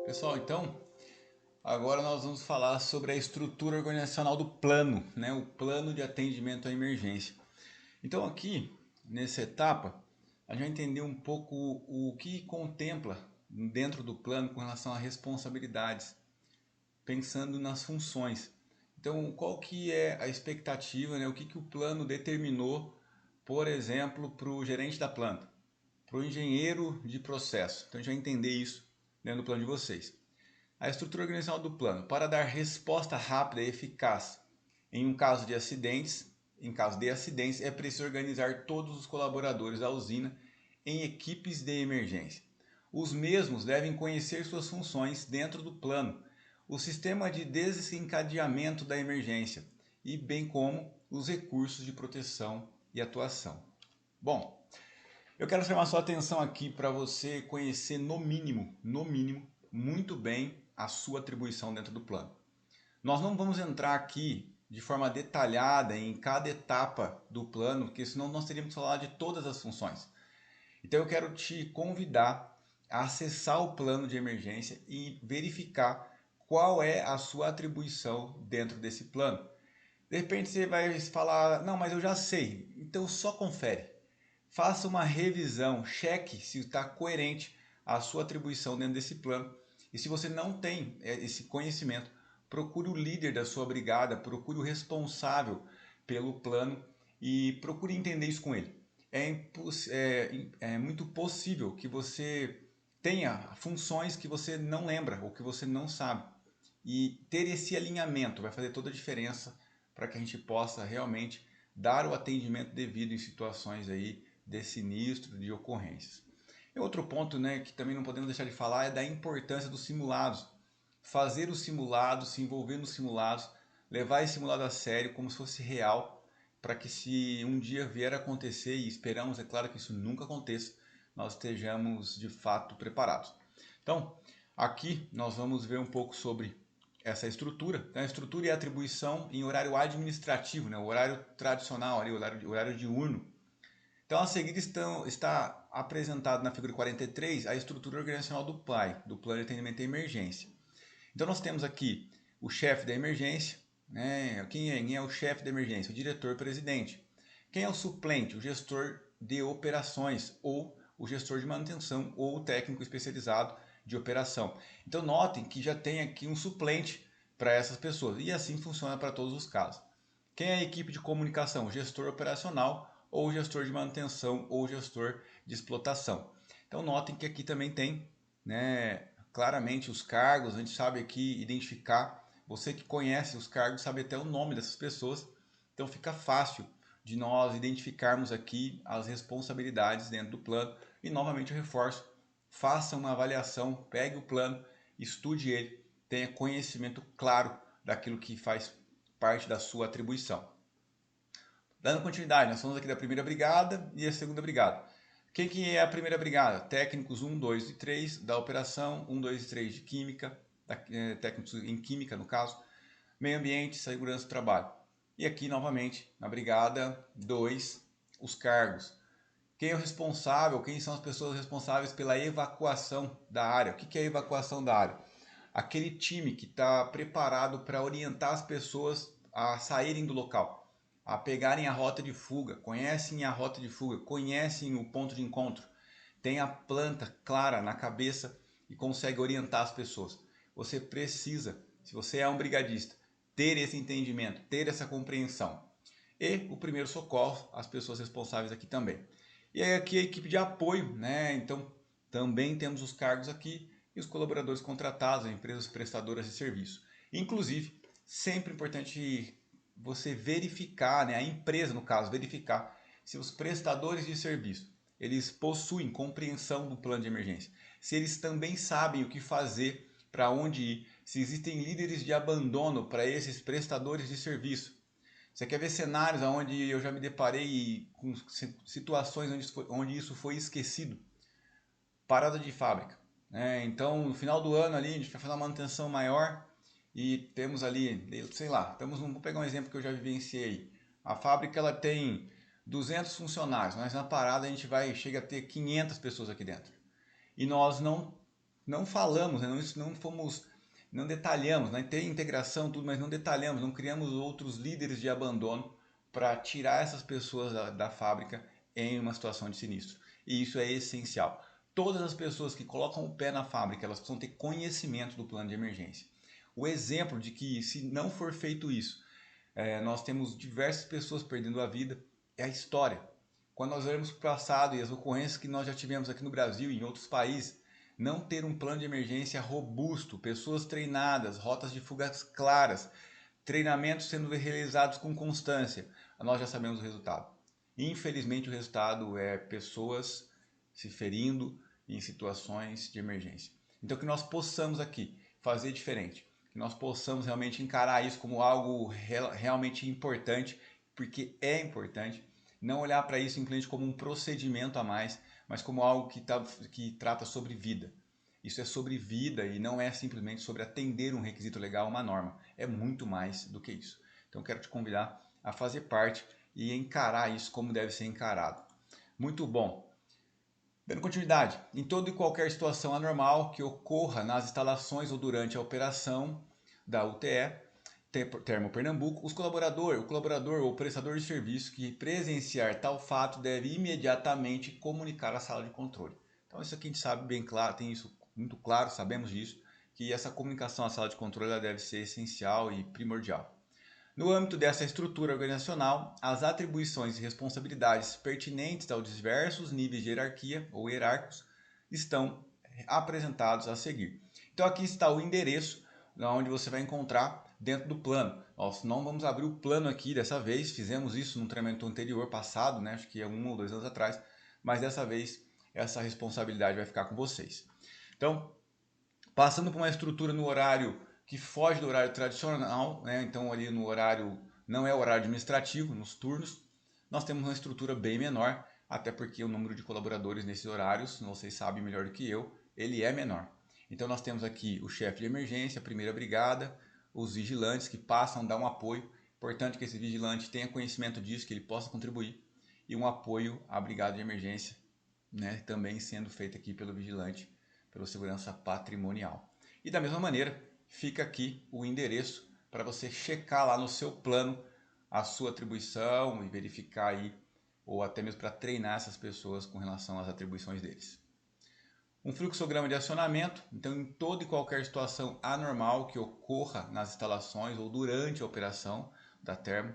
Pessoal, então, agora nós vamos falar sobre a estrutura organizacional do plano, né? O plano de atendimento à emergência. Então aqui, nessa etapa, a gente vai entender um pouco o que contempla dentro do plano com relação a responsabilidades, pensando nas funções. Então, qual que é a expectativa, né? O que o plano determinou, por exemplo, para o gerente da planta, para o engenheiro de processo. Então a gente vai entender isso dentro do plano de vocês. A estrutura organizacional do plano para dar resposta rápida e eficaz em um caso de acidentes. Em caso de acidentes, é preciso organizar todos os colaboradores da usina em equipes de emergência. Os mesmos devem conhecer suas funções dentro do plano, o sistema de desencadeamento da emergência e bem como os recursos de proteção e atuação. Bom, eu quero chamar sua atenção aqui para você conhecer no mínimo, muito bem a sua atribuição dentro do plano. Nós não vamos entrar aqui de forma detalhada em cada etapa do plano, porque senão nós teríamos que falar de todas as funções. Então eu quero te convidar a acessar o plano de emergência e verificar qual é a sua atribuição dentro desse plano. De repente você vai falar, não, mas eu já sei, então só confere. Faça uma revisão, cheque se está coerente a sua atribuição dentro desse plano. E se você não tem esse conhecimento, procure o líder da sua brigada, procure o responsável pelo plano e procure entender isso com ele. É muito possível que você tenha funções que você não lembra ou que você não sabe. E ter esse alinhamento vai fazer toda a diferença para que a gente possa realmente dar o atendimento devido em situações aí de sinistro, de ocorrências. E outro ponto, né, que também não podemos deixar de falar é da importância dos simulados. Fazer os simulados, se envolver nos simulados, levar esse simulado a sério como se fosse real, para que se um dia vier a acontecer, e esperamos, é claro que isso nunca aconteça, nós estejamos de fato preparados. Então, aqui nós vamos ver um pouco sobre essa estrutura. Então, a estrutura e a atribuição em horário administrativo, né, o horário tradicional, ali, o horário diurno. Então, a seguir está apresentado na figura 43 a estrutura organizacional do PLAE, do Plano de Atendimento à Emergência. Então, nós temos aqui o chefe da emergência, né? Quem é o chefe da emergência? O diretor-presidente. Quem é o suplente? O gestor de operações ou o gestor de manutenção ou o técnico especializado de operação. Então, notem que já tem aqui um suplente para essas pessoas e assim funciona para todos os casos. Quem é a equipe de comunicação? O gestor operacional ou o gestor de manutenção ou o gestor de explotação. Então notem que aqui também tem, né, claramente os cargos, a gente sabe aqui identificar, você que conhece os cargos sabe até o nome dessas pessoas, então fica fácil de nós identificarmos aqui as responsabilidades dentro do plano e novamente eu reforço, faça uma avaliação, pegue o plano, estude ele, tenha conhecimento claro daquilo que faz parte da sua atribuição. Dando continuidade, nós falamos aqui da primeira brigada e a segunda brigada. Quem que é a primeira brigada? Técnicos 1, 2 e 3 da operação, 1, 2 e 3 de química, técnicos em química no caso, meio ambiente, segurança do trabalho. E aqui novamente, na brigada 2, os cargos. Quem é o responsável, quem são as pessoas responsáveis pela evacuação da área? O que é a evacuação da área? Aquele time que está preparado para orientar as pessoas a saírem do local, a pegarem a rota de fuga, conhecem a rota de fuga, conhecem o ponto de encontro, tem a planta clara na cabeça e consegue orientar as pessoas. Você precisa, se você é um brigadista, ter esse entendimento, ter essa compreensão. E o primeiro socorro, as pessoas responsáveis aqui também. E aí aqui a equipe de apoio, né? Então também temos os cargos aqui e os colaboradores contratados, empresas prestadoras de serviço. Inclusive, sempre importante você verificar, né? A empresa no caso, verificar se os prestadores de serviço eles possuem compreensão do plano de emergência, se eles também sabem o que fazer, para onde ir, se existem líderes de abandono para esses prestadores de serviço. Você quer ver cenários onde eu já me deparei com situações onde isso foi esquecido? Parada de fábrica, né? Então, no final do ano ali, a gente vai fazer uma manutenção maior e temos ali, sei lá, vou pegar um exemplo que eu já vivenciei. A fábrica ela tem 200 funcionários, mas na parada a gente chega a ter 500 pessoas aqui dentro. E nós não não falamos, né? Não detalhamos, né? Tem integração, tudo, mas não detalhamos, não criamos outros líderes de abandono para tirar essas pessoas da fábrica em uma situação de sinistro. E isso é essencial. Todas as pessoas que colocam o pé na fábrica, elas precisam ter conhecimento do plano de emergência. O exemplo de que se não for feito isso, nós temos diversas pessoas perdendo a vida, é a história. Quando nós olhamos para o passado e as ocorrências que nós já tivemos aqui no Brasil e em outros países, não ter um plano de emergência robusto, pessoas treinadas, rotas de fugas claras, treinamentos sendo realizados com constância, nós já sabemos o resultado. Infelizmente, o resultado é pessoas se ferindo em situações de emergência. Então, que nós possamos aqui fazer diferente, que nós possamos realmente encarar isso como algo realmente importante, porque é importante, não olhar para isso simplesmente como um procedimento a mais, mas como algo que trata sobre vida. Isso é sobre vida e não é simplesmente sobre atender um requisito legal, uma norma. É muito mais do que isso. Então, quero te convidar a fazer parte e encarar isso como deve ser encarado. Muito bom. Dando continuidade, em toda e qualquer situação anormal que ocorra nas instalações ou durante a operação da UTE, Termo Pernambuco, o colaborador ou prestador de serviço que presenciar tal fato deve imediatamente comunicar à sala de controle. Então isso aqui a gente sabe bem claro, tem isso muito claro, sabemos disso, que essa comunicação à sala de controle deve ser essencial e primordial. No âmbito dessa estrutura organizacional, as atribuições e responsabilidades pertinentes aos diversos níveis de hierarquia ou hierárquicos estão apresentados a seguir. Então aqui está o endereço onde você vai encontrar dentro do plano. Nós não vamos abrir o plano aqui dessa vez, fizemos isso no treinamento anterior passado, né? Acho que é 1 ou 2 anos atrás, mas dessa vez essa responsabilidade vai ficar com vocês. Então, passando por uma estrutura no horário que foge do horário tradicional, né? Então ali no horário, não é o horário administrativo, nos turnos, nós temos uma estrutura bem menor, até porque o número de colaboradores nesses horários, vocês sabem melhor do que eu, ele é menor. Então nós temos aqui o chefe de emergência, a primeira brigada, os vigilantes que passam a dar um apoio, importante que esse vigilante tenha conhecimento disso, que ele possa contribuir, e um apoio à brigada de emergência, né? Também sendo feito aqui pelo vigilante, pelo segurança patrimonial. E da mesma maneira, fica aqui o endereço para você checar lá no seu plano a sua atribuição e verificar aí, ou até mesmo para treinar essas pessoas com relação às atribuições deles. Um fluxograma de acionamento, então em toda e qualquer situação anormal que ocorra nas instalações ou durante a operação da Termo,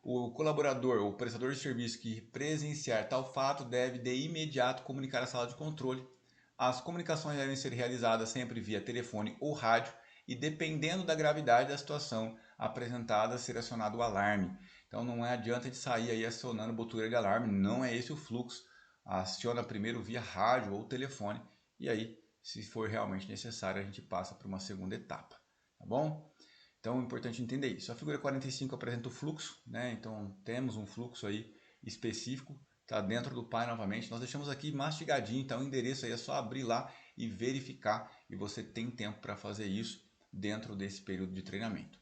o colaborador ou prestador de serviço que presenciar tal fato deve de imediato comunicar à sala de controle. As comunicações devem ser realizadas sempre via telefone ou rádio e, dependendo da gravidade da situação apresentada, ser acionado o alarme. Então não adianta de sair aí acionando botura de alarme, não é esse o fluxo. Aciona primeiro via rádio ou telefone e aí, se for realmente necessário, a gente passa para uma segunda etapa, tá bom? Então é importante entender isso. A figura 45 apresenta o fluxo, né? Então temos um fluxo aí específico, está dentro do pai novamente. Nós deixamos aqui mastigadinho, então o endereço aí é só abrir lá e verificar, e você tem tempo para fazer isso dentro desse período de treinamento.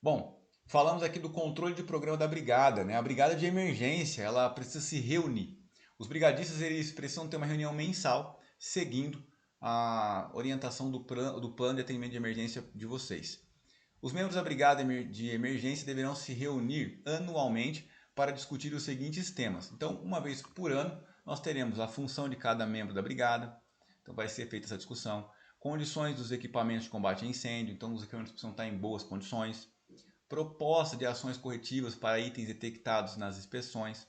Bom, falamos aqui do controle de programa da brigada, né? A brigada de emergência, ela precisa se reunir. Os brigadistas eles precisam ter uma reunião mensal, seguindo a orientação do plano de atendimento de emergência de vocês. Os membros da brigada de emergência deverão se reunir anualmente para discutir os seguintes temas. Então, uma vez por ano, nós teremos a função de cada membro da brigada, então vai ser feita essa discussão, condições dos equipamentos de combate a incêndio, então os equipamentos precisam estar em boas condições, proposta de ações corretivas para itens detectados nas inspeções,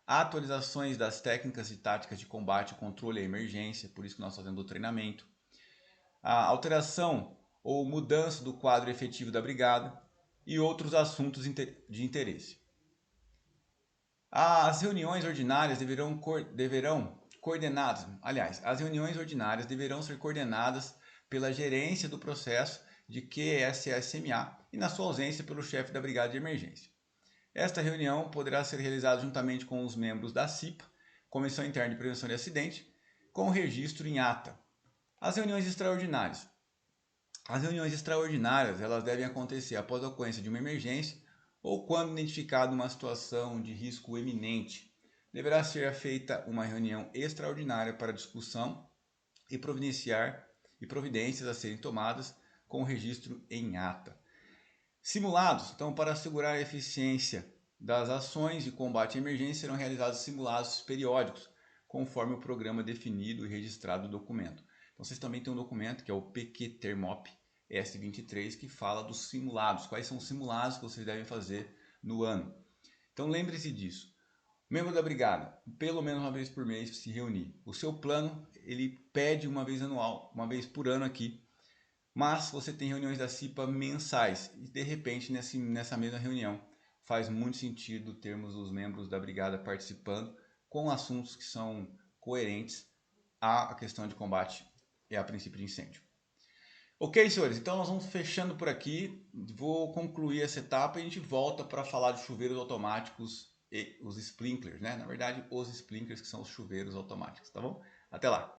atualizações das técnicas e táticas de combate e controle à emergência, por isso que nós fazemos o treinamento, a alteração ou mudança do quadro efetivo da brigada e outros assuntos de interesse. As reuniões ordinárias deverão coordenadas, aliás, as reuniões ordinárias deverão ser coordenadas pela gerência do processo de QSSMA e, na sua ausência, pelo chefe da brigada de emergência. Esta reunião poderá ser realizada juntamente com os membros da CIPA, Comissão Interna de Prevenção de Acidente, com registro em ata. As reuniões extraordinárias. As reuniões extraordinárias elas devem acontecer após a ocorrência de uma emergência ou quando identificada uma situação de risco eminente. Deverá ser feita uma reunião extraordinária para discussão e providenciar e providências a serem tomadas com o registro em ata. Simulados. Então, para assegurar a eficiência das ações de combate à emergência, serão realizados simulados periódicos, conforme o programa definido e registrado no documento. Então, vocês também têm um documento que é o PQ-Termop S23, que fala dos simulados. Quais são os simulados que vocês devem fazer no ano. Então, lembre-se disso. Membro da brigada, pelo menos uma vez por mês se reunir. O seu plano, ele pede uma vez anual, uma vez por ano aqui, mas você tem reuniões da CIPA mensais e de repente nessa mesma reunião faz muito sentido termos os membros da brigada participando com assuntos que são coerentes à questão de combate e a princípio de incêndio. Ok, senhores, então nós vamos fechando por aqui. Vou concluir essa etapa e a gente volta para falar de chuveiros automáticos e os sprinklers, né? Na verdade, os sprinklers que são os chuveiros automáticos, tá bom? Até lá!